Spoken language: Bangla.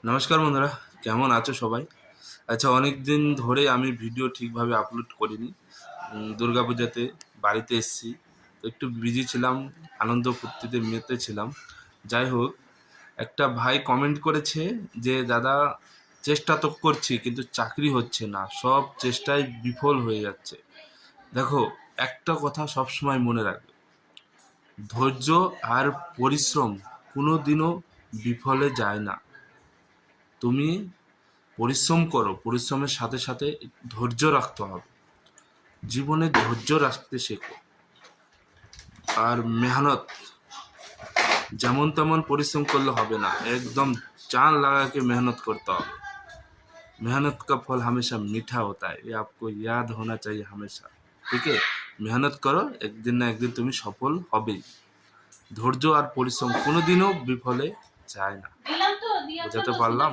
নমস্কার বন্ধুরা, কেমন আছো সবাই? আচ্ছা, অনেক দিন ধরে আমি ভিডিও ঠিকভাবে আপলোড করিনি। দুর্গাপূজাতে বাড়িতে এসেছি, তো একটু বিজি ছিলাম, আনন্দ ফুর্তিতে মেতে ছিলাম। যাই হোক, একটা ভাই কমেন্ট করেছে যে দাদা, চেষ্টা তো করছি কিন্তু চাকরি হচ্ছে না, সব চেষ্টায় বিফল হয়ে যাচ্ছে। দেখো, একটা কথা সবসময় মনে রাখবে, ধৈর্য আর পরিশ্রম কোনো দিনও বিফলে যায় না। তুমি পরিশ্রম করো, পরিশ্রমের সাথে সাথে ধৈর্য রাখতে হবে। জীবনে ধৈর্য রাখতে শেখো। আর মেহনত, যেমন তেমন পরিশ্রম করলে হবে না, একদম जान लगा के मेहनत करता হবে। मेहनत का फल हमेशा मीठा होता है, ये आपको याद होना चाहिए हमेशा। ठीक है, मेहनत करो, একদিন না একদিন তুমি সফল হবেই। ধৈর্য আর পরিশ্রম কোনোদিনও বিফলে যায় না। বোঝাতে পারলাম?